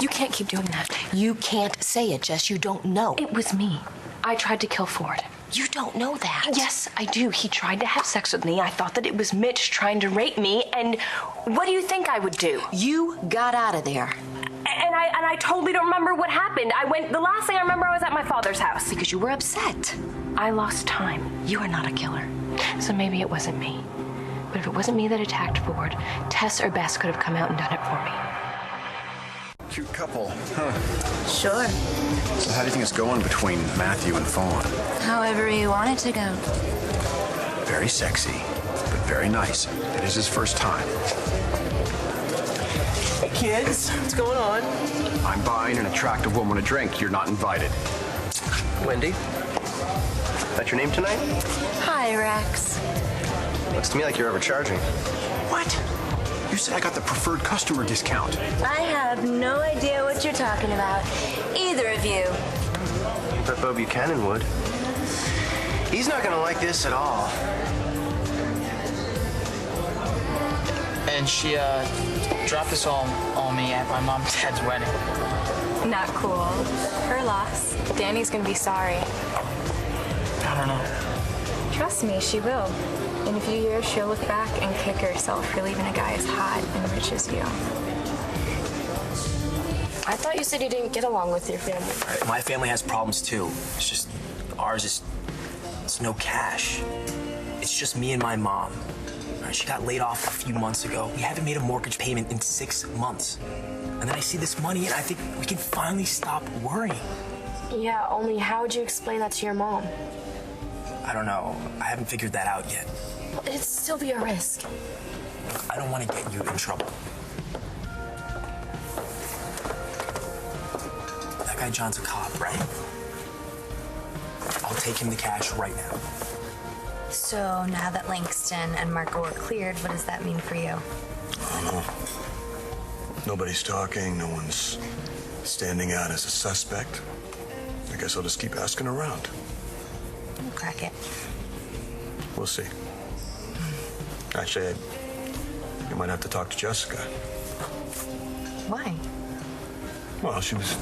You can't keep doing that. You can't say it, Jess. You don't know. It was me. I tried to kill Ford. You don't know that. Yes, I do. He tried to have sex with me. I thought that it was Mitch trying to rape me, and what do you think I would do? You got out of there. And I totally don't remember what happened. The last thing I remember, I was at my father's house. Because you were upset. I lost time. You are not a killer. So maybe it wasn't me. But if it wasn't me that attacked Ford, Tess or Bess could have come out and done it for me. Cute couple, huh? Sure. So how do you think it's going between Matthew and Fawn? However you want it to go. Very sexy, but very nice. It is his first time. Hey, kids. What's going on? I'm buying an attractive woman a drink. You're not invited. Wendy? That's your name tonight? Hi, Rex. Looks to me like you're overcharging. What? You said I got the preferred customer discount. I have no idea what you're talking about. Either of you. But Bo Buchanan would. He's not gonna like this at all. And she dropped this all on me at my mom and dad's wedding. Not cool. Her loss. Dani's gonna be sorry. I don't know. Trust me, she will. In a few years, she'll look back and kick herself for leaving a guy as hot and rich as you. I thought you said you didn't get along with your family. My family has problems too. It's just, ours is, it's no cash. It's just me and my mom. She got laid off a few months ago. We haven't made a mortgage payment in 6 months. And then I see this money and I think we can finally stop worrying. Yeah, only how would you explain that to your mom? I don't know. I haven't figured that out yet. Well, it'd still be a risk. I don't want to get you in trouble. That guy John's a cop, right? I'll take him the cash right now. So now that Langston and Marco are cleared, what does that mean for you? I don't know. Nobody's talking. No one's standing out as a suspect. I guess I'll just keep asking around. We'll crack it. We'll see. Actually, you might have to talk to Jessica. Why? Well, she was,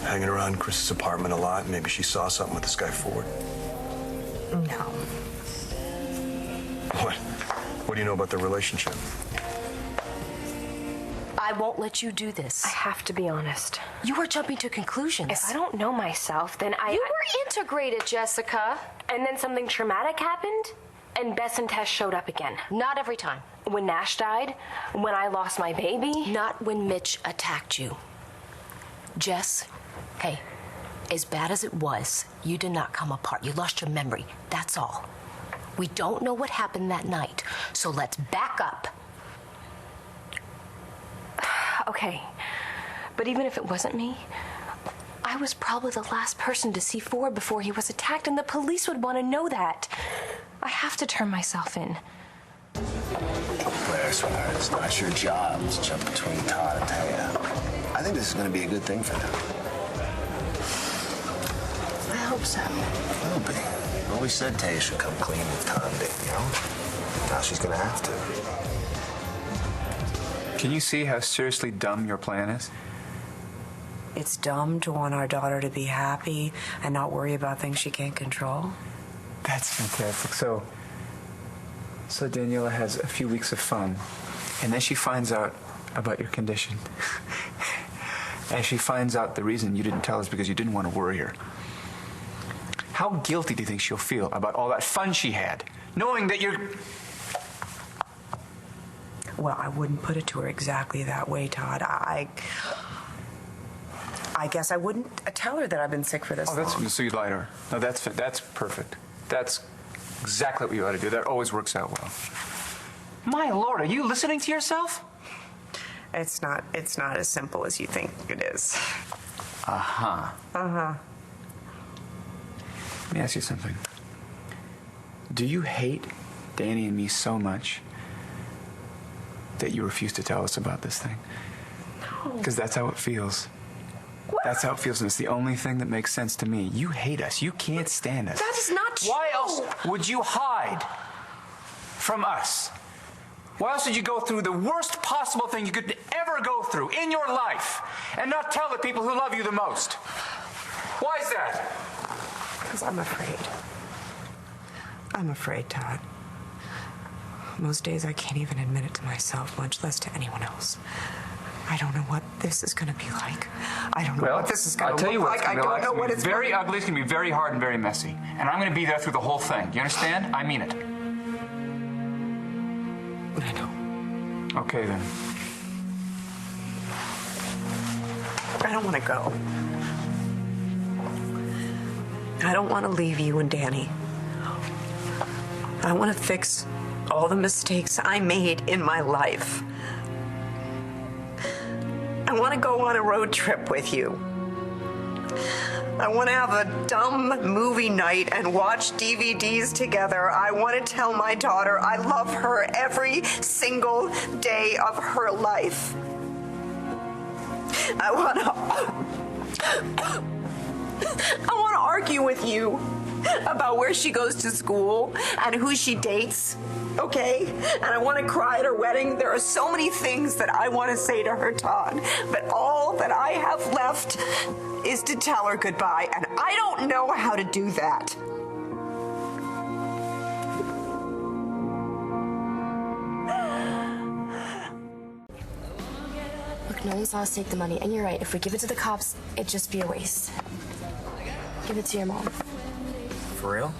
hanging around Chris's apartment a lot. Maybe she saw something with this guy Ford. No. What? What do you know about their relationship? I won't let you do this. I have to be honest. You are jumping to conclusions. If I don't know myself, then You were integrated, Jessica. And then something traumatic happened, and Bess and Tess showed up again. Not every time. When Nash died, when I lost my baby. Not when Mitch attacked you. Jess, hey, as bad as it was, you did not come apart. You lost your memory. That's all. We don't know what happened that night, so let's back up. Okay, but even if it wasn't me, I was probably the last person to see Ford before he was attacked, and the police would want to know that. I have to turn myself in. Claire, sweetheart, it's not your job to jump between Todd and Taya. I think this is going to be a good thing for them. I hope so. Will be. Always said Taya should come clean with Tom did, Now she's going to have to. Can you see how seriously dumb your plan is? It's dumb to want our daughter to be happy and not worry about things she can't control. That's fantastic. So Daniela has a few weeks of fun, and then she finds out about your condition. And she finds out the reason you didn't tell us because you didn't want to worry her. How guilty do you think she'll feel about all that fun she had, knowing that you're... Well, I wouldn't put it to her exactly that way, Todd. I guess I wouldn't tell her that I've been sick for this long. So you lie to her. No, that's perfect. That's exactly what you ought to do. That always works out well. My Lord, are you listening to yourself? It's not as simple as you think it is. Uh-huh. Uh-huh. Let me ask you something. Do you hate Dani and me so much that you refuse to tell us about this thing? No. Because that's how it feels. What? That's how it feels, and it's the only thing that makes sense to me. You hate us. You can't stand us. That is not true. Why else would you hide from us? Why else did you go through the worst possible thing you could ever go through in your life and not tell the people who love you the most? Why is that? Because I'm afraid. I'm afraid, Todd. Most days I can't even admit it to myself, much less to anyone else. I don't know what this is going to be like. I don't know what this is going to look like. I don't know what it's very ugly. It's going to be very hard and very messy. And I'm going to be there through the whole thing. You understand? I mean it. I know. Okay, then. I don't want to go. I don't want to leave you and Dani. I want to fix all the mistakes I made in my life. I want to go on a road trip with you. I want to have a dumb movie night and watch DVDs together. I want to tell my daughter I love her every single day of her life. I want to argue with you about where she goes to school and who she dates, okay? And I want to cry at her wedding. There are so many things that I want to say to her, Todd, but all that I have left is to tell her goodbye, and I don't know how to do that. Look, no one saw us take the money, and you're right. If we give it to the cops, it'd just be a waste. Give it to your mom. For real?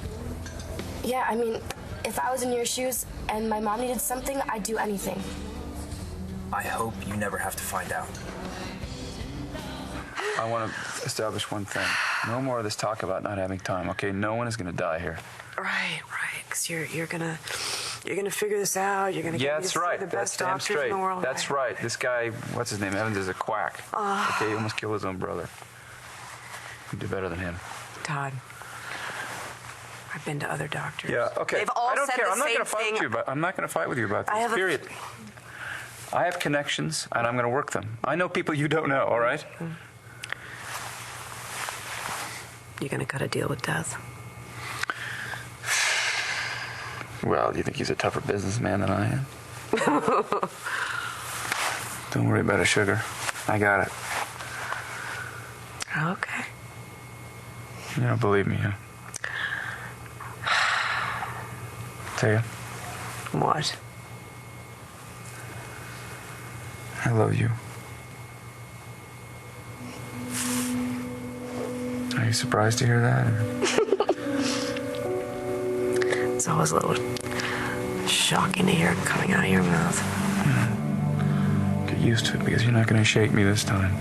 Yeah, I mean, if I was in your shoes and my mom needed something, I'd do anything. I hope you never have to find out. I want to establish one thing. No more of this talk about not having time, okay? No one is going to die here. Right. Because you're gonna figure this out. You're gonna get me to see the best doctors in the world. That's right. This guy, what's his name? Evans is a quack. Okay, he almost killed his own brother. You do better than him. Todd, I've been to other doctors. Yeah. Okay. They've all I don't said care. the I'm not same going to fight thing. with you, but I'm not going to fight with you about this. Period. I have connections, and I'm going to work them. I know people you don't know. All right. You're gonna cut a deal with death. Well, do you think he's a tougher businessman than I am? Don't worry about it, sugar. I got it. Okay. You don't believe me, huh? Tell you. What? I love you. Are you surprised to hear that? It's always a little shocking to hear it coming out of your mouth. Get used to it, because you're not going to shake me this time.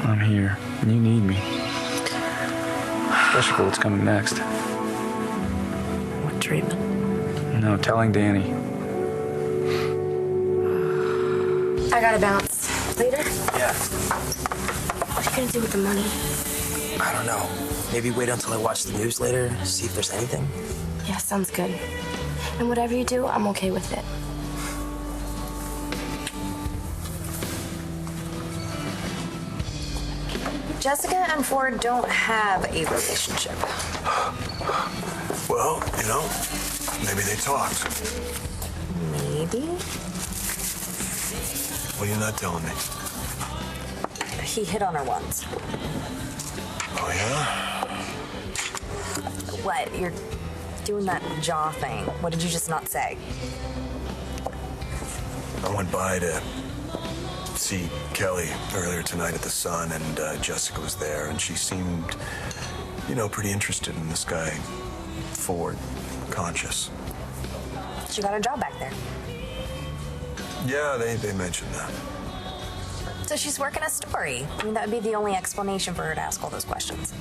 I'm here, and you need me. Especially for what's coming next. What treatment? No, telling Dani. I gotta bounce. Later? Yeah. What are you gonna do with the money? I don't know. Maybe wait until I watch the news later, see if there's anything. Yeah, sounds good. And whatever you do, I'm okay with it. Jessica and Ford don't have a relationship. Well, you know, maybe they talked. Maybe? What are you not telling me? He hit on her once. Oh, yeah? What? You're doing that jaw thing. What did you just not say? I went by to see Kelly earlier tonight at the Sun, and Jessica was there, and she seemed, you know, pretty interested in this guy, Ford, conscious. She got a job back there. Yeah, they mentioned that. So she's working a story. I mean, that would be the only explanation for her to ask all those questions.